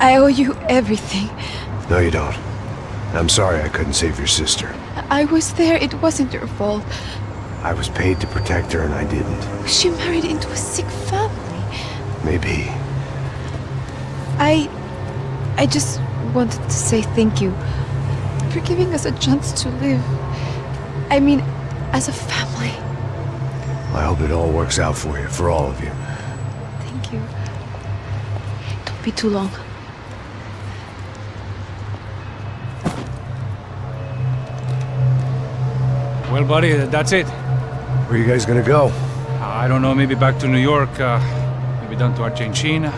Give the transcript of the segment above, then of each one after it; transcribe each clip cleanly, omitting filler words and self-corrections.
I owe you everything. No, you don't. I'm sorry I couldn't save your sister. I was there. It wasn't your fault. I was paid to protect her and I didn't. She married into a sick family. Maybe. I just wanted to say thank you for giving us a chance to live. I mean, as a family. I hope it all works out for you, for all of you. Thank you. Don't be too long. Well, buddy, that's it. Where are you guys gonna go? I don't know, maybe back to New York, maybe down to Argentina.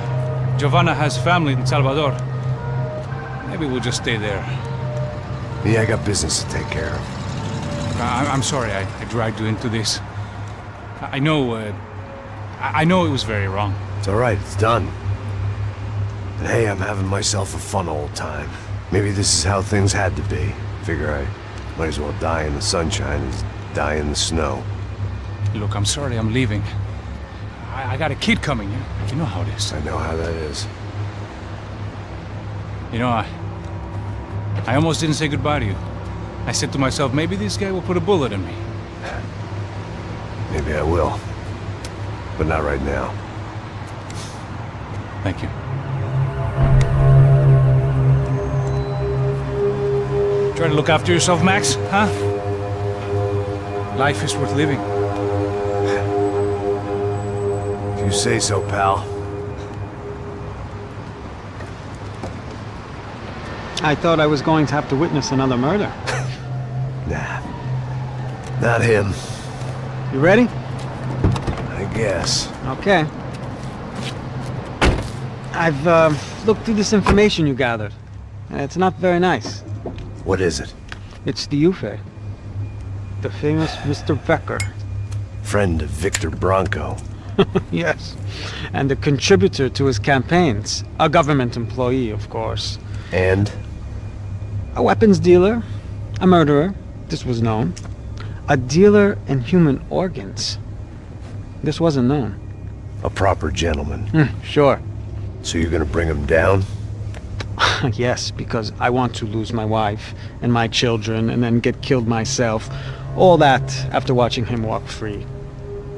Giovanna has family in Salvador. Maybe we'll just stay there. Me, I got business to take care of. I'm sorry I dragged you into this. I know it was very wrong. It's alright, it's done. And hey, I'm having myself a fun old time. Maybe this is how things had to be. Figure I might as well die in the sunshine as die in the snow. Look, I'm sorry I'm leaving. I got a kid coming, you know how it is. I know how that is. You know, I almost didn't say goodbye to you. I said to myself, maybe this guy will put a bullet in me. Maybe I will. But not right now. Thank you. Try to look after yourself, Max, huh? Life is worth living. If you say so, pal. I thought I was going to have to witness another murder. Nah. Not him. You ready? I guess. Okay. I've looked through this information you gathered. It's not very nice. What is it? It's the UFE. The famous Mr. Becker. Friend of Victor Bronco. Yes. And a contributor to his campaigns. A government employee, of course. And? A weapons dealer. A murderer. This was known. A dealer in human organs. This wasn't known. A proper gentleman. Sure. So you're gonna bring him down? Yes, because I want to lose my wife and my children and then get killed myself. All that after watching him walk free.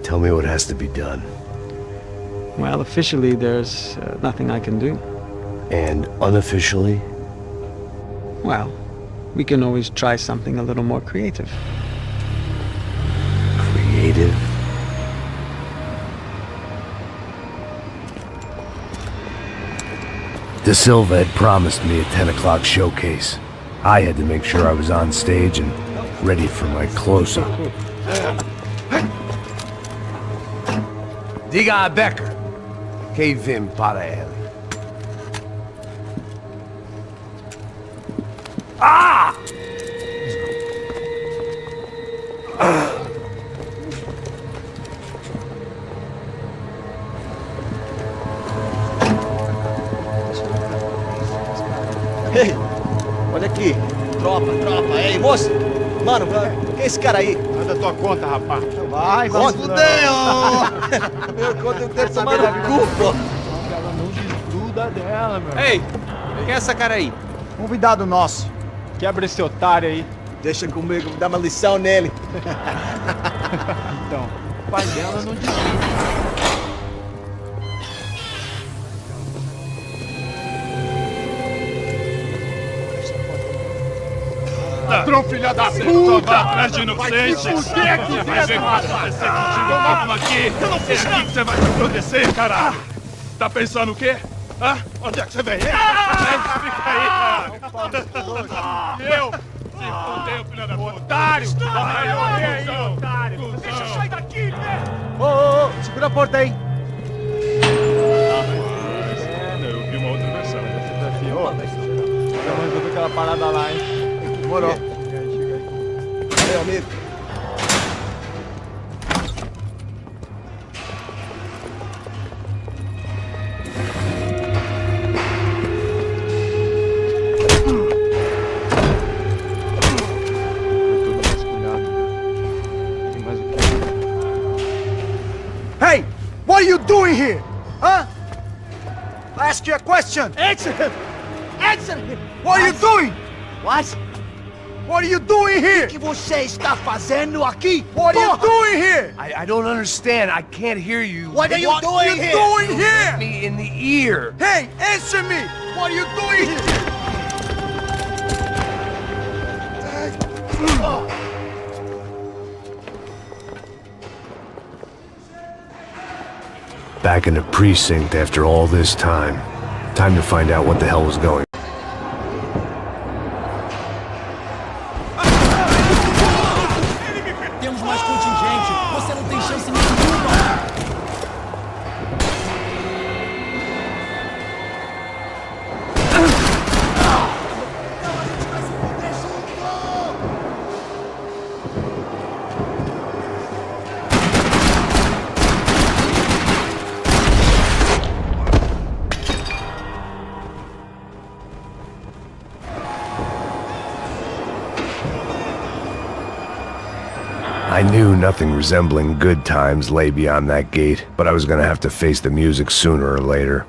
Tell me what has to be done. Well, officially there's nothing I can do. And unofficially? Well, we can always try something a little more creative. Creative? De Silva had promised me a 10 o'clock showcase. I had to make sure I was on stage and ready for my close-up. Diga a Becker. Que vim para ele. Ah! Ei, olha aqui. Tropa. Ei, moço. Mano, quem é esse cara aí? Manda tua conta, rapaz. Vai se fudeu! Meu conta eu quero tomar no cu, pô. Ela não desgruda dela, meu. Ei, quem é essa cara aí? Convidado nosso. Quebra esse otário aí. Deixa comigo, vou dar uma lição nele. Então, o pai dela não desgruda. Ladrão, filha da puta! Vai atrás de inocente! Vai ver o que vai acontecer contigo mesmo aqui! Eu não fiz nada! O que você vai acontecer, caralho? Tá pensando o quê? Hã? Onde é que você vem? Fica aí, cara! Eu? Se fodeu, filha da puta! Otário! Vai, otário! Deixa eu sair daqui, né? Ô, segura a porta aí! Eu vi uma outra versão. Eu resolvi aquela parada lá, hein? Demorou. Chega aí. Valeu, amigo. Hey! What are you doing here? Huh? I ask you a question. Answer him! Answer him! What are you doing? What? What are you doing here? O que você está fazendo aqui? What are you doing here? I don't understand. I can't hear you. What are you doing here? Doing here? Me in the ear. Hey, answer me! What are you doing here? Back in the precinct after all this time. Time to find out what the hell was going on. Temos mais contingente. Você não tem chance nenhuma. I knew nothing resembling good times lay beyond that gate, but I was gonna have to face the music sooner or later.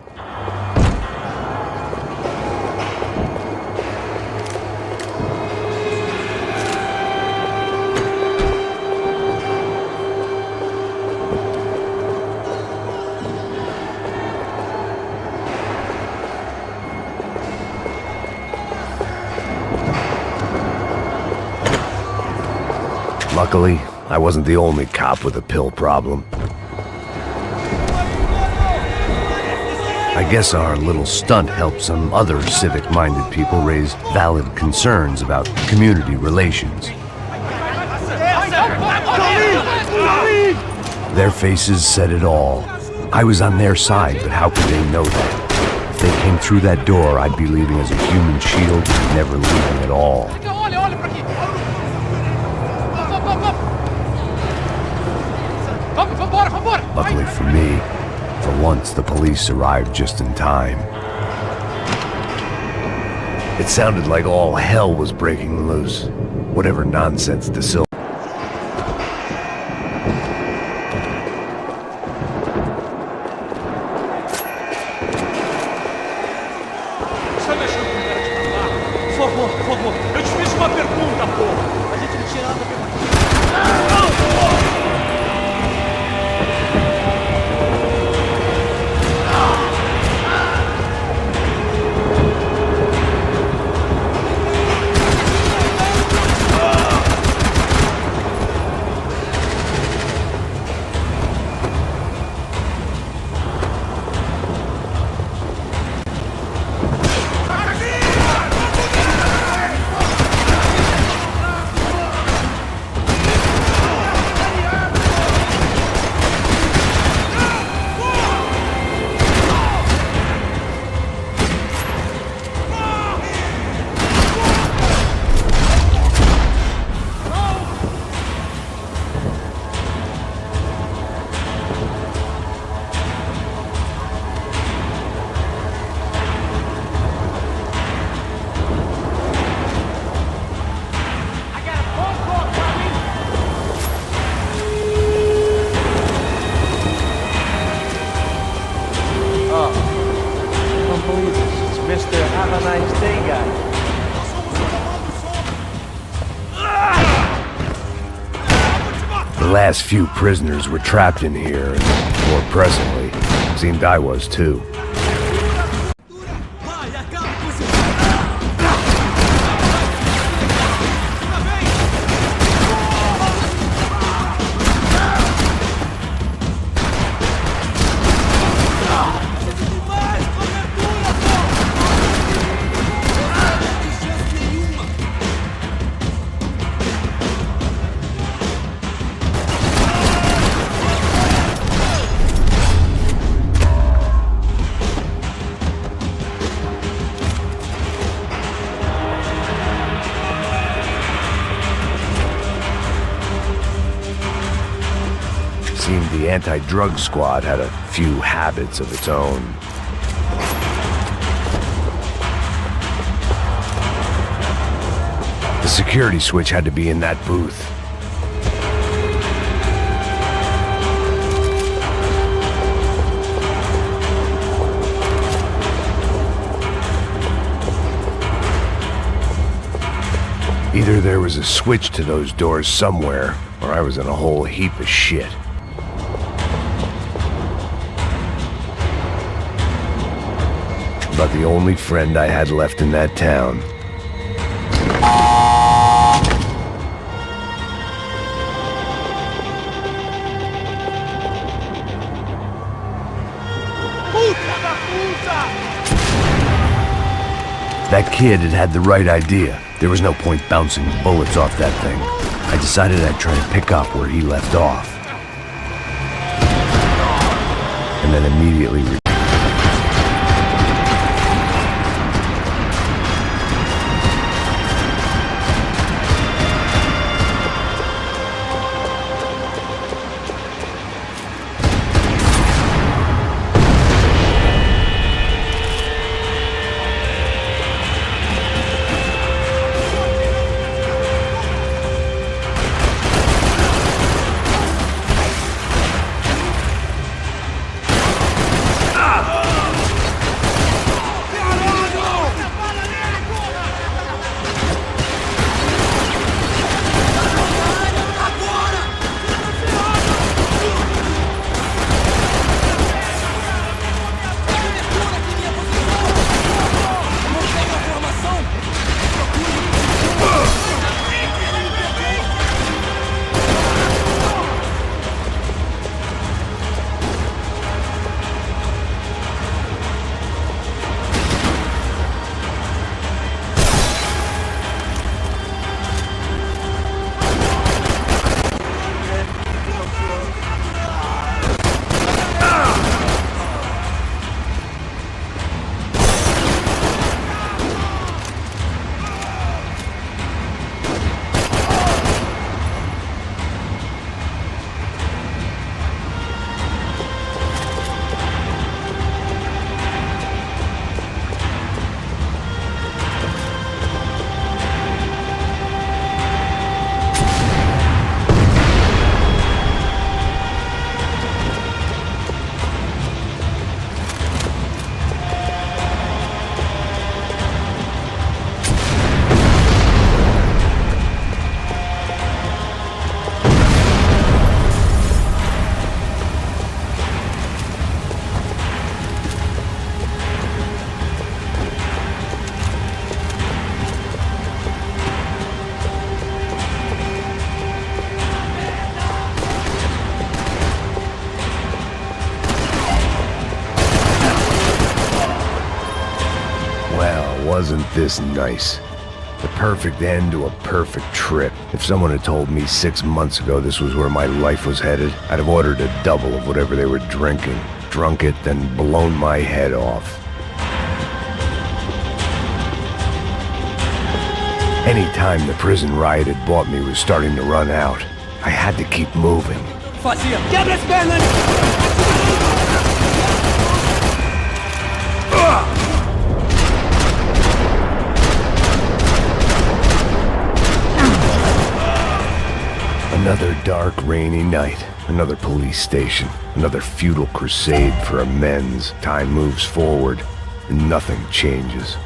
Luckily, I wasn't the only cop with a pill problem. I guess our little stunt helped some other civic-minded people raise valid concerns about community relations. Their faces said it all. I was on their side, but how could they know that? If they came through that door, I'd be leaving as a human shield, never leaving at all. Luckily for me, for once the police arrived just in time. It sounded like all hell was breaking loose. Whatever nonsense De Silva. Por favor, eu te fiz uma pergunta, porra! A gente não tinha nada a ver com isso. Mr. Have a nice day, guy. The last few prisoners were trapped in here, and more presently, seemed I was too. Seemed the anti-drug squad had a few habits of its own. The security switch had to be in that booth. Either there was a switch to those doors somewhere, or I was in a whole heap of shit. About the only friend I had left in that town. That kid had the right idea. There was no point bouncing bullets off that thing. I decided I'd try to pick up where he left off. And then immediately... Wasn't this nice? The perfect end to a perfect trip. If someone had told me 6 months ago this was where my life was headed, I'd have ordered a double of whatever they were drinking, drunk it, then blown my head off. Any time the prison riot had bought me was starting to run out, I had to keep moving. Quebra as pernas! Another dark, rainy night. Another police station. Another futile crusade for amends. Time moves forward, and nothing changes.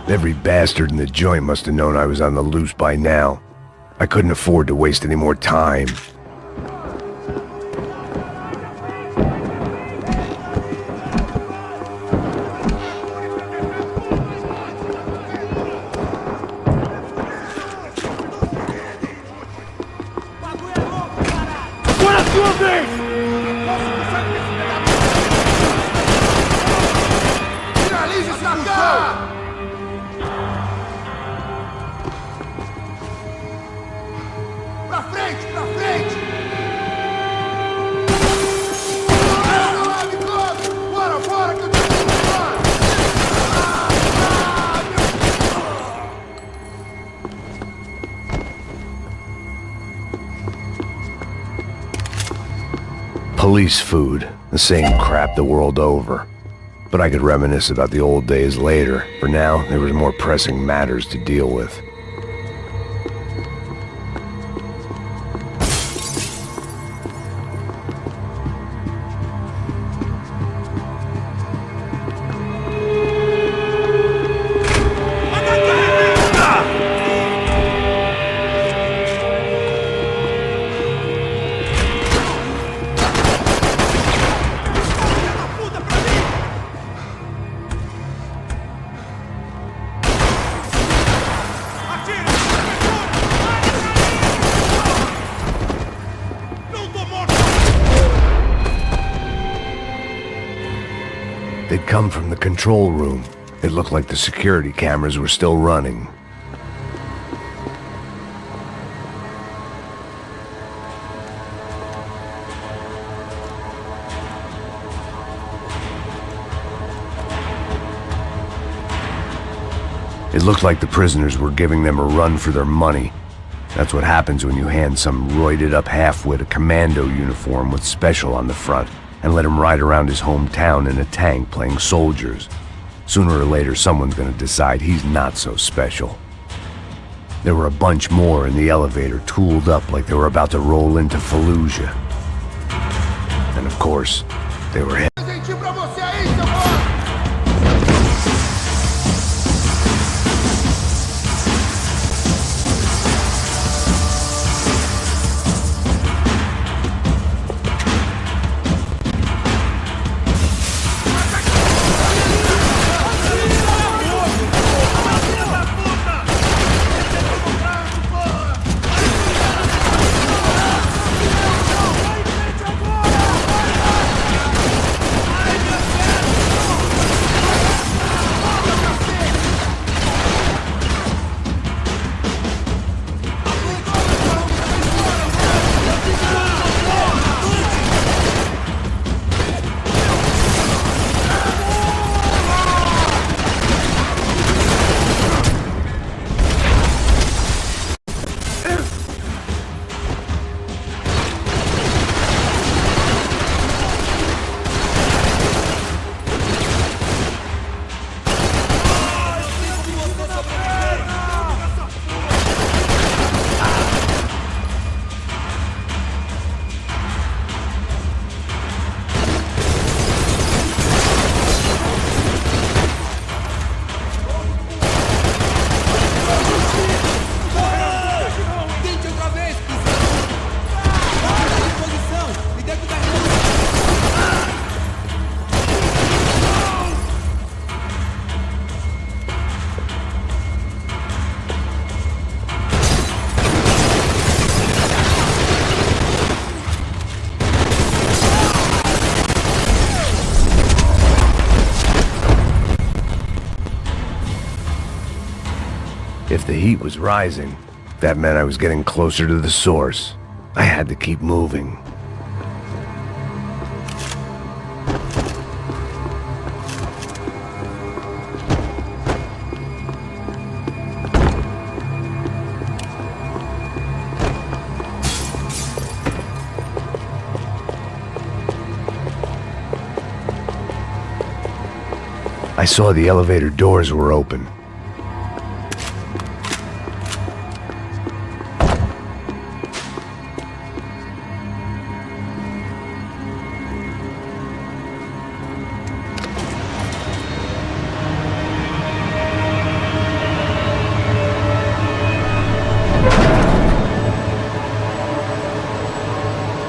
Every bastard in the joint must have known I was on the loose by now. I couldn't afford to waste any more time. frente! Finalize esse cá! Pra frente, pra frente! Bora, bora, que eu tenho que embora! Police food, the same crap the world over. But I could reminisce about the old days later. For now, there was more pressing matters to deal with. They'd come from the control room. It looked like the security cameras were still running. It looked like the prisoners were giving them a run for their money. That's what happens when you hand some roided-up halfwit a commando uniform with special on the front and let him ride around his hometown in a tank playing soldiers. Sooner or later, someone's gonna decide he's not so special. There were a bunch more in the elevator, tooled up like they were about to roll into Fallujah. And of course, they were Presentinho pra você aí, seu bosta! If the heat was rising, that meant I was getting closer to the source. I had to keep moving. I saw the elevator doors were open.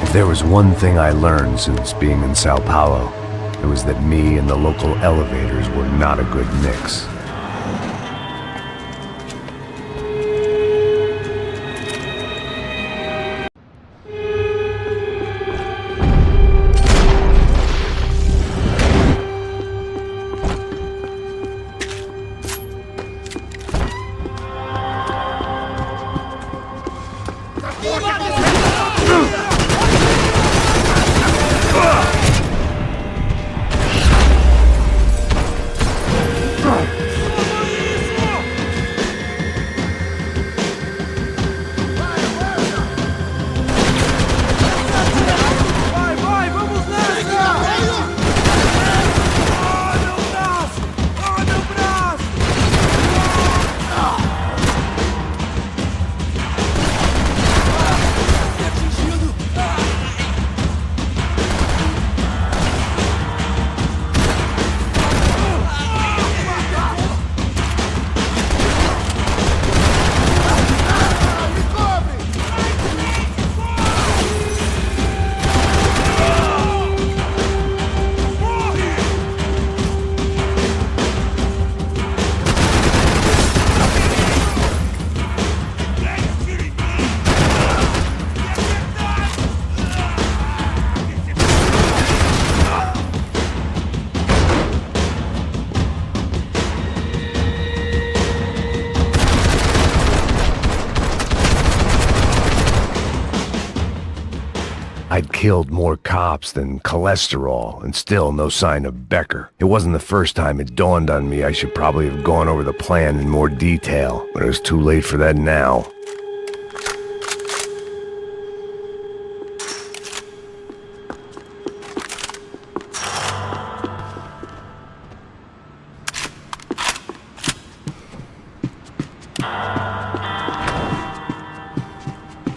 If there was one thing I learned since being in Sao Paulo, it was that me and the local elevators were not a good mix. I'd killed more cops than cholesterol, and still no sign of Becker. It wasn't the first time it dawned on me I should probably have gone over the plan in more detail, but it was too late for that now.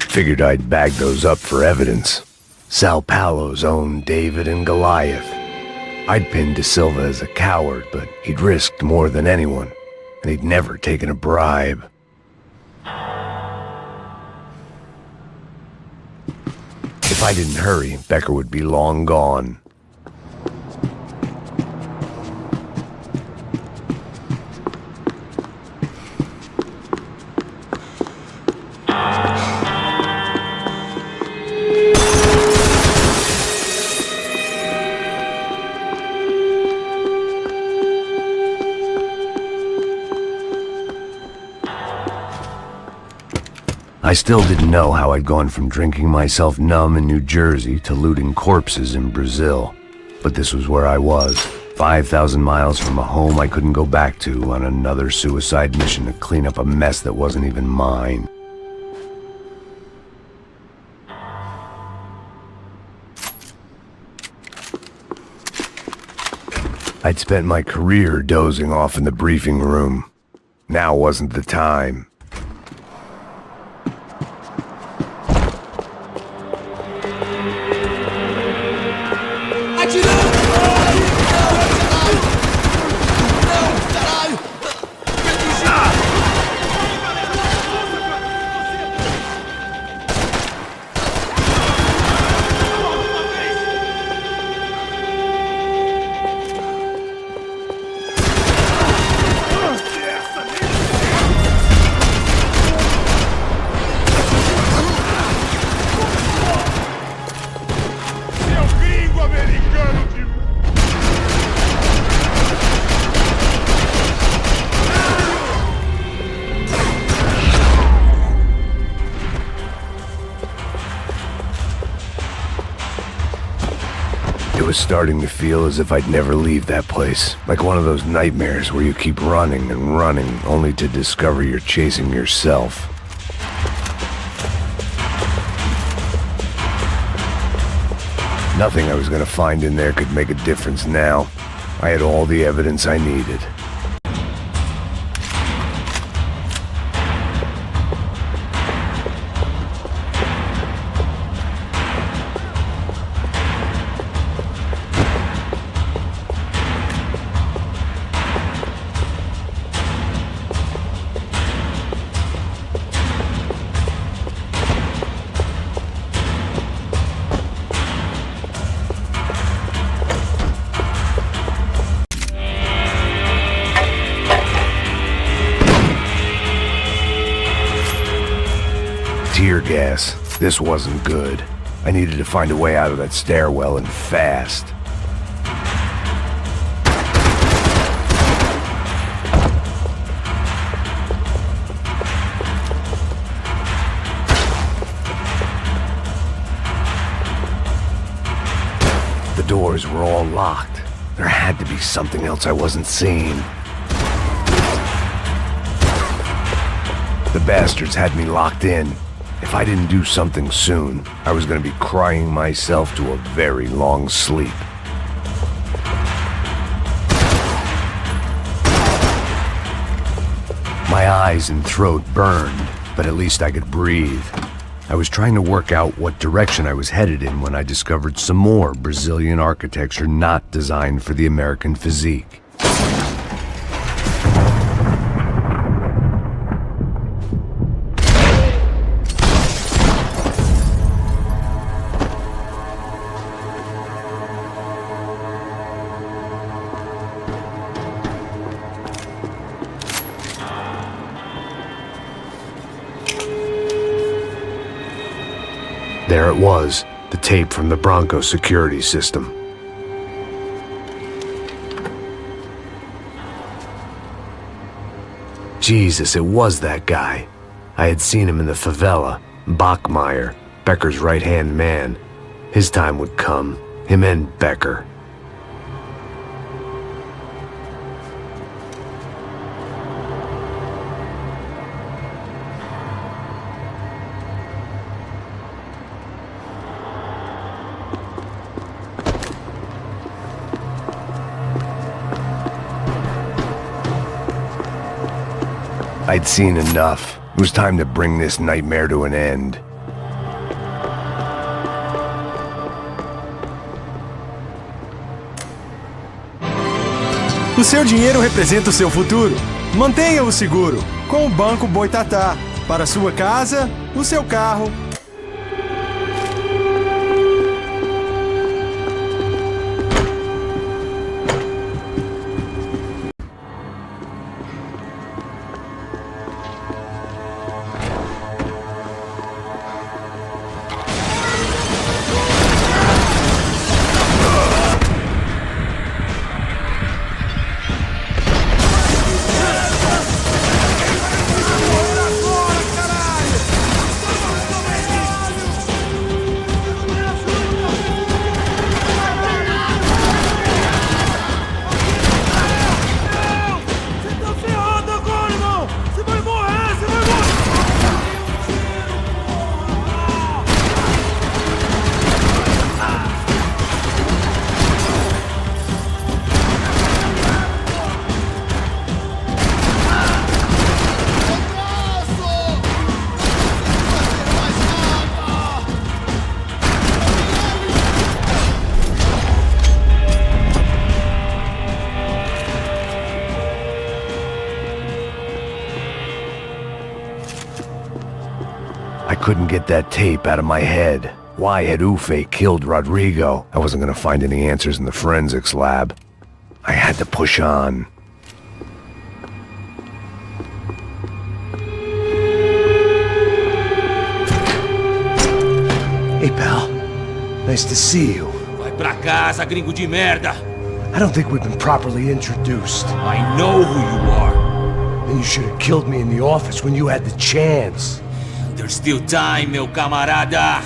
Figured I'd bag those up for evidence. Sao Paulo's own David and Goliath. I'd pinned De Silva as a coward, but he'd risked more than anyone, and he'd never taken a bribe. If I didn't hurry, Becker would be long gone. I still didn't know how I'd gone from drinking myself numb in New Jersey to looting corpses in Brazil. But this was where I was, 5,000 miles from a home I couldn't go back to, on another suicide mission to clean up a mess that wasn't even mine. I'd spent my career dozing off in the briefing room. Now wasn't the time. It was starting to feel as if I'd never leave that place. Like one of those nightmares where you keep running and running, only to discover you're chasing yourself. Nothing I was gonna find in there could make a difference now. I had all the evidence I needed. Tear gas. This wasn't good. I needed to find a way out of that stairwell, and fast. The doors were all locked. There had to be something else I wasn't seeing. The bastards had me locked in. If I didn't do something soon, I was going to be crying myself to a very long sleep. My eyes and throat burned, but at least I could breathe. I was trying to work out what direction I was headed in when I discovered some more Brazilian architecture not designed for the American physique. There it was, the tape from the Bronco security system. Jesus, it was that guy. I had seen him in the favela, Bachmeyer, Becker's right-hand man. His time would come. Him and Becker. I'd seen enough. It was time to bring this nightmare to an end. O seu dinheiro representa o seu futuro. Mantenha-o seguro com o Banco Boitatá. Para a sua casa, o seu carro. I couldn't get that tape out of my head. Why had Ufe killed Rodrigo? I wasn't gonna find any answers in the forensics lab. I had to push on. Hey, pal. Nice to see you. Vai pra casa, gringo de merda! I don't think we've been properly introduced. I know who you are. Then you should have killed me in the office when you had the chance. There's still time, meu camarada!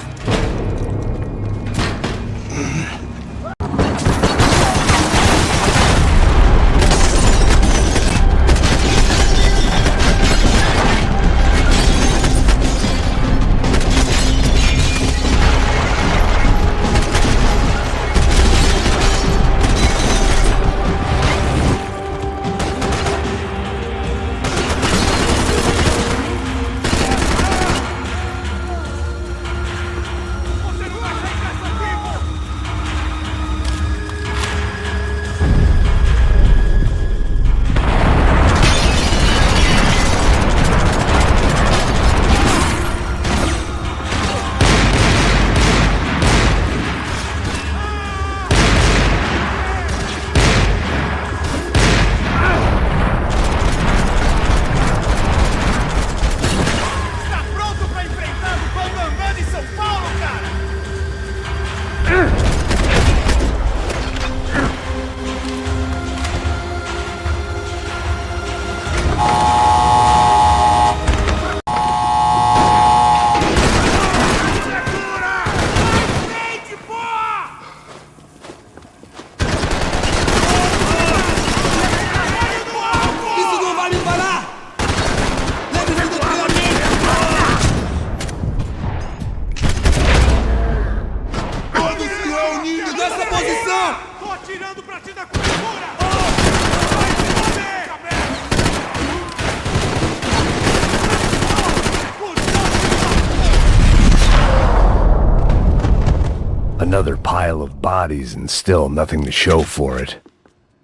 Another pile of bodies and still nothing to show for it.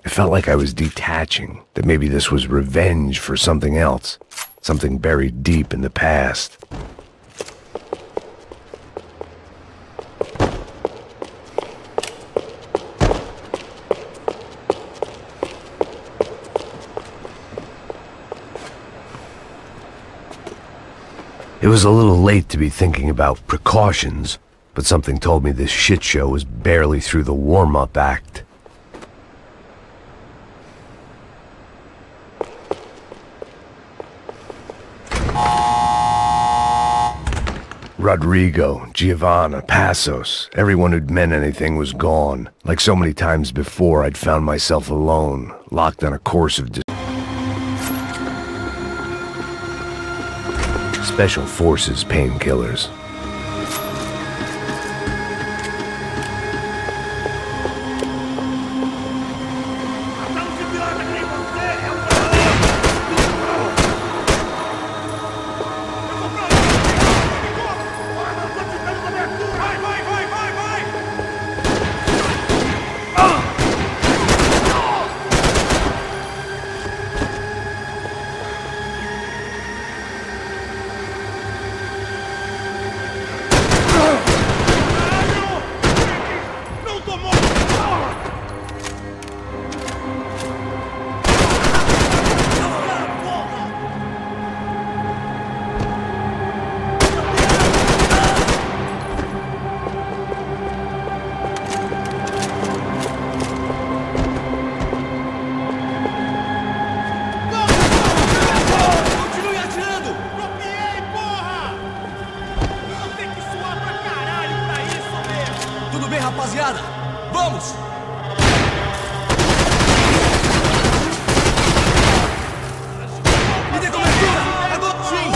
It felt like I was detaching, that maybe this was revenge for something else, something buried deep in the past. It was a little late to be thinking about precautions, but something told me this shit show was barely through the warm-up act. Rodrigo, Giovanna, Passos, everyone who'd meant anything was gone. Like so many times before, I'd found myself alone, locked on a course of Special Forces painkillers. Rapaziada, vamos! Me dê cobertura! Agora sim!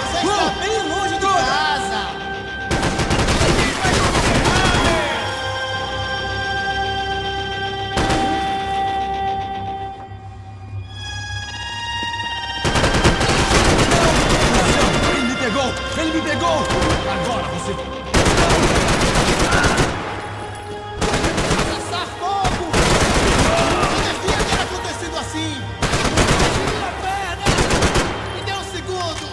Você está bem longe de casa! Ele me pegou! Agora você... Passar fogo! Não devia ter acontecido assim! Tira a perna! Me dê um segundo!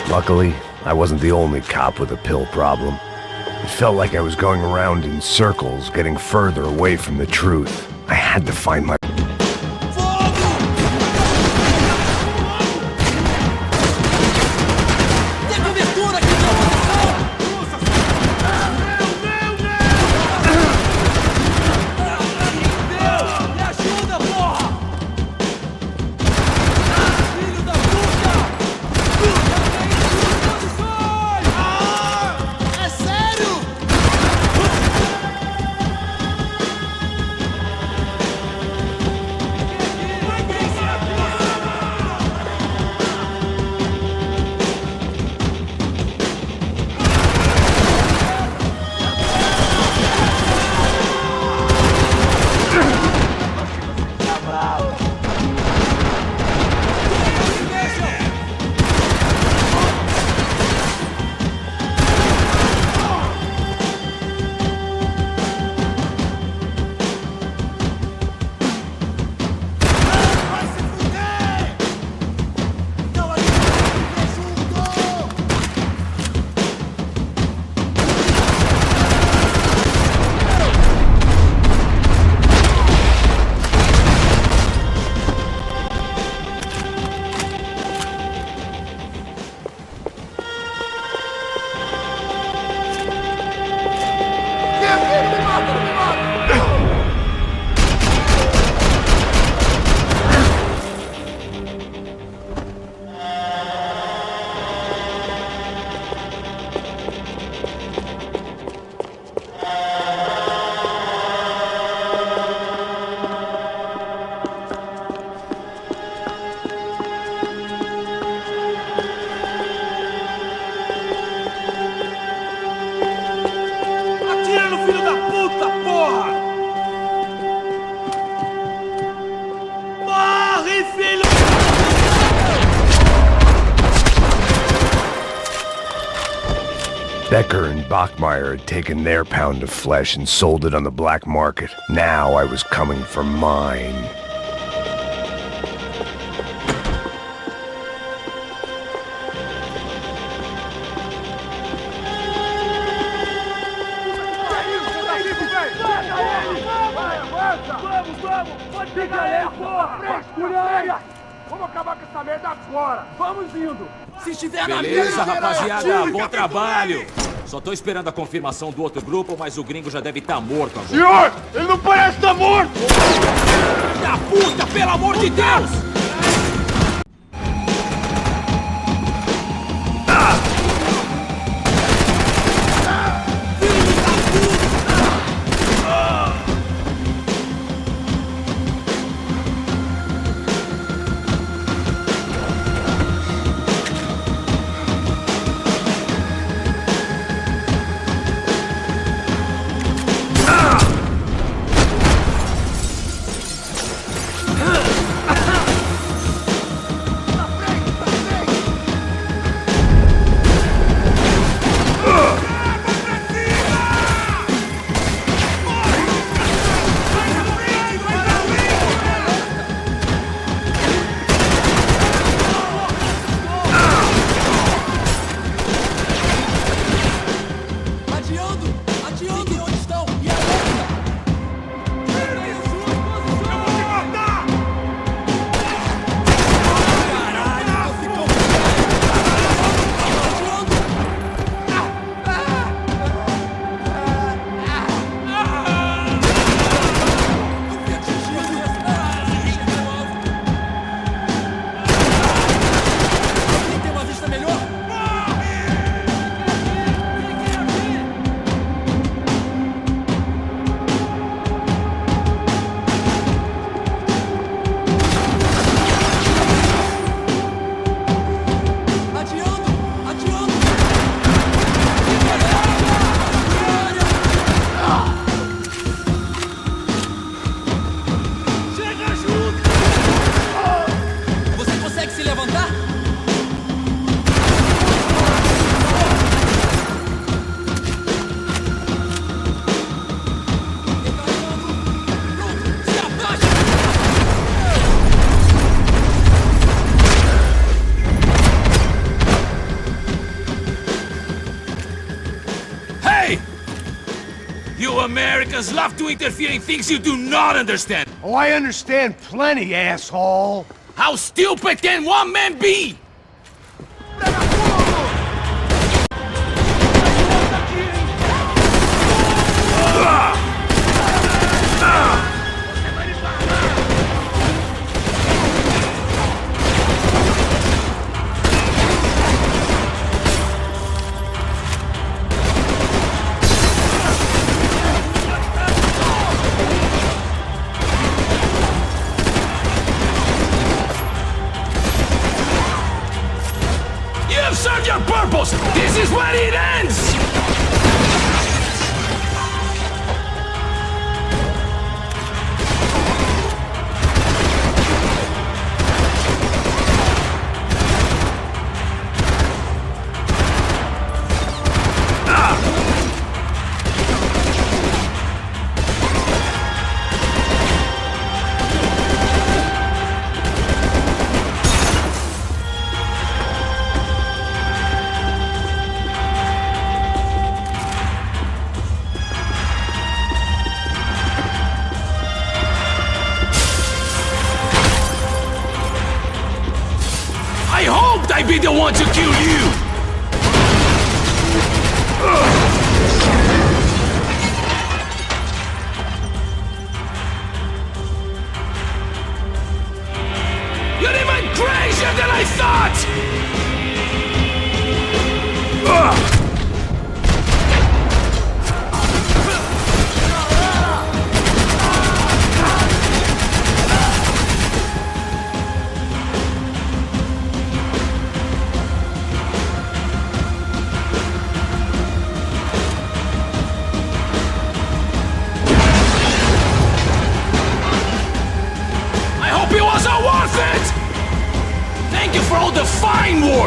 Luckily, I wasn't the only cop with a pill problem. It felt like I was going around in circles, getting further away from the truth. I had to find my... Becker and Bachmeyer had taken their pound of flesh and sold it on the black market. Now I was coming for mine. Vamos acabar com essa merda agora! Vamos indo! Se estiver na Beleza, mira, rapaziada, bom trabalho! Só tô esperando a confirmação do outro grupo, mas o gringo já deve estar morto agora. Senhor! Ele não parece estar morto! Da puta, pelo amor de Deus! You Americans love to interfere in things you do not understand! Oh, I understand plenty, asshole! How stupid can one man be? Serve your purpose! This is where it ends! I'd be the one to kill you! You're even crazier than I thought! Thank you for all the fine work!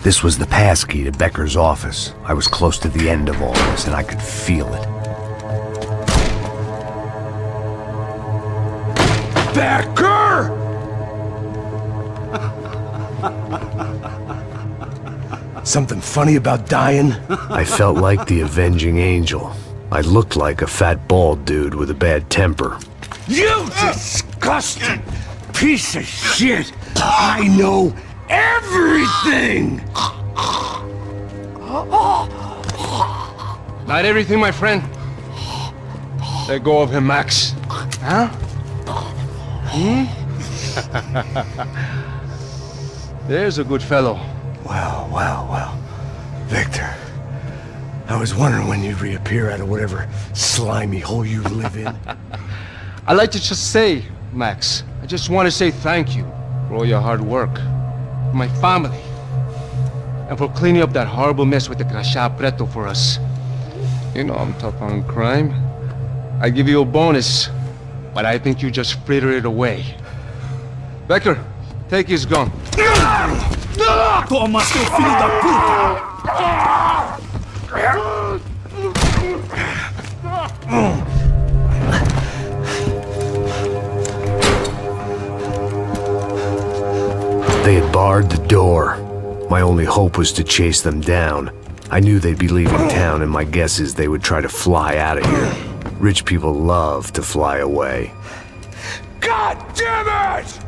This was the passkey to Becker's office. I was close to the end of all this, and I could feel it. Becker! Something funny about dying? I felt like the avenging angel. I looked like a fat bald dude with a bad temper. You disgusting piece of shit! I know everything! Not everything, my friend. Let go of him, Max. Huh? There's a good fellow. Well, well, well. Victor, I was wondering when you'd reappear out of whatever slimy hole you live in. I'd like to just say, Max, I just want to say thank you for all your hard work, for my family, and for cleaning up that horrible mess with the Crasha Preto for us. You know I'm tough on crime. I give you a bonus, but I think you just frittered it away. Becker, take his gun. Toma, seu filho da puta! They had barred the door. My only hope was to chase them down. I knew they'd be leaving town, and my guess is they would try to fly out of here. Rich people love to fly away. God damn it!